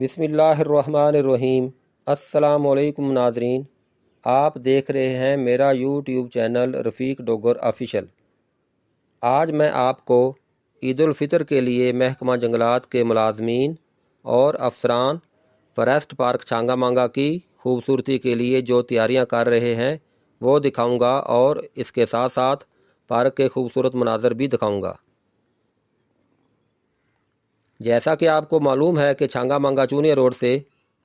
بسم اللہ الرحمن الرحیم۔ السلام علیکم ناظرین، آپ دیکھ رہے ہیں میرا یوٹیوب چینل رفیق ڈوگر آفیشل۔ آج میں آپ کو عید الفطر کے لیے محکمہ جنگلات کے ملازمین اور افسران فاریسٹ پارک چھانگا مانگا کی خوبصورتی کے لیے جو تیاریاں کر رہے ہیں وہ دکھاؤں گا، اور اس کے ساتھ ساتھ پارک کے خوبصورت مناظر بھی دکھاؤں گا۔ جیسا کہ آپ کو معلوم ہے کہ چھانگا مانگا چونیا روڈ سے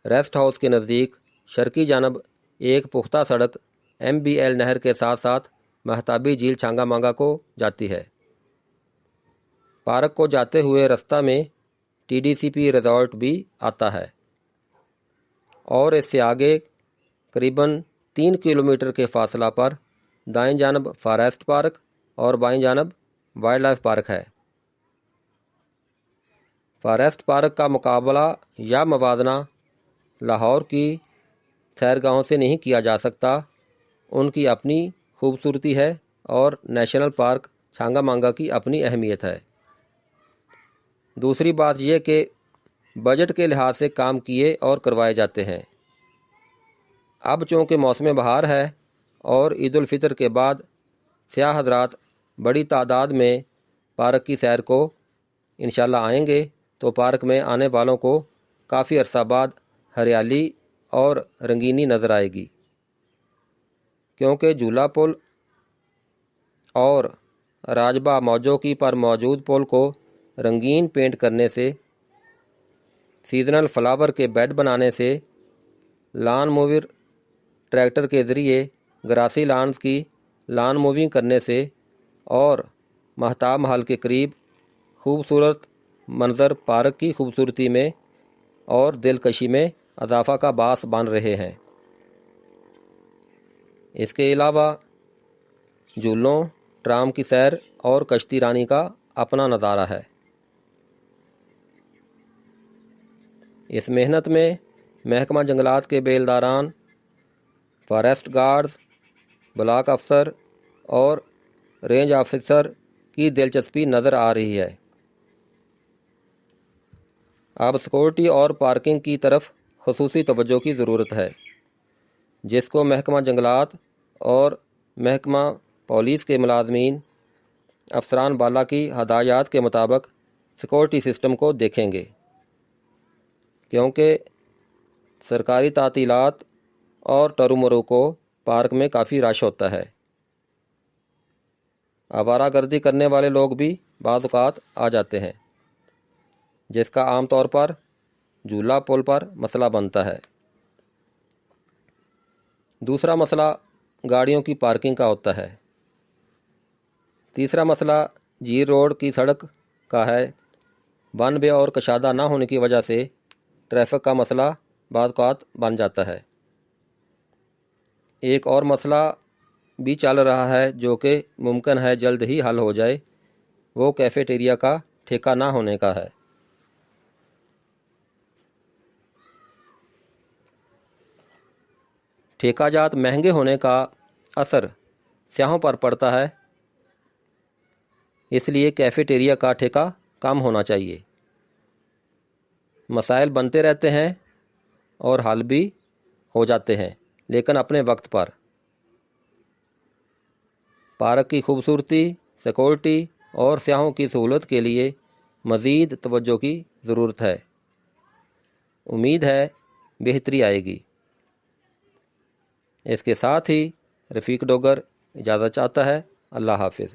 ریسٹ ہاؤس کے نزدیک شرقی جانب ایک پختہ سڑک MBL نہر کے ساتھ ساتھ مہتابی جھیل چھانگا مانگا کو جاتی ہے۔ پارک کو جاتے ہوئے رستہ میں TDCP ریزورٹ بھی آتا ہے، اور اس سے آگے قریباً 3 کلومیٹر کے فاصلہ پر دائیں جانب فاریسٹ پارک اور بائیں جانب وائلڈ لائف پارک ہے۔ فاریسٹ پارک کا مقابلہ یا موازنہ لاہور کی سیرگاہوں سے نہیں کیا جا سکتا، ان کی اپنی خوبصورتی ہے اور نیشنل پارک چھانگا مانگا کی اپنی اہمیت ہے۔ دوسری بات یہ کہ بجٹ کے لحاظ سے کام کیے اور کروائے جاتے ہیں۔ اب چونکہ موسم بہار ہے اور عید الفطر کے بعد سیاح حضرات بڑی تعداد میں پارک کی سیر کو انشاءاللہ آئیں گے، تو پارک میں آنے والوں کو کافی عرصہ بعد ہریالی اور رنگینی نظر آئے گی، کیونکہ جھولا پل اور راجبہ موجوں کی پر موجود پل کو رنگین پینٹ کرنے سے، سیزنل فلاور کے بیڈ بنانے سے، لان موور ٹریکٹر کے ذریعے گراسی لانز کی لان موونگ کرنے سے، اور مہتاب محل کے قریب خوبصورت منظر پارک کی خوبصورتی میں اور دلکشی میں اضافہ کا باعث بن رہے ہیں۔ اس کے علاوہ جھولوں، ٹرام کی سیر اور کشتی رانی کا اپنا نظارہ ہے۔ اس محنت میں محکمہ جنگلات کے بیلداران، فاریسٹ گارڈز، بلاک افسر اور رینج آفیسر کی دلچسپی نظر آ رہی ہے۔ اب سیکورٹی اور پارکنگ کی طرف خصوصی توجہ کی ضرورت ہے، جس کو محکمہ جنگلات اور محکمہ پولیس کے ملازمین افسران بالا کی ہدایات کے مطابق سیکورٹی سسٹم کو دیکھیں گے، کیونکہ سرکاری تعطیلات اور ٹرو کو پارک میں کافی رش ہوتا ہے۔ آوارہ گردی کرنے والے لوگ بھی بعض اوقات آ جاتے ہیں، جس کا عام طور پر جھولا پل پر مسئلہ بنتا ہے۔ دوسرا مسئلہ گاڑیوں کی پارکنگ کا ہوتا ہے۔ تیسرا مسئلہ جھیل روڈ کی سڑک کا ہے۔ ون وے اور کشادہ نہ ہونے کی وجہ سے ٹریفک کا مسئلہ بعض اوقات بن جاتا ہے۔ ایک اور مسئلہ بھی چل رہا ہے جو کہ ممکن ہے جلد ہی حل ہو جائے، وہ کیفیٹیریا کا ٹھیکہ نہ ہونے کا ہے۔ ٹھیکہ جات مہنگے ہونے کا اثر سیاحوں پر پڑتا ہے، اس لیے کیفیٹیریا کا ٹھیکہ کم ہونا چاہیے۔ مسائل بنتے رہتے ہیں اور حل بھی ہو جاتے ہیں، لیکن اپنے وقت پر۔ پارک کی خوبصورتی، سیکورٹی اور سیاحوں کی سہولت کے لیے مزید توجہ کی ضرورت ہے۔ امید ہے بہتری آئے گی۔ اس کے ساتھ ہی رفیق ڈوگر اجازت چاہتا ہے۔ اللہ حافظ۔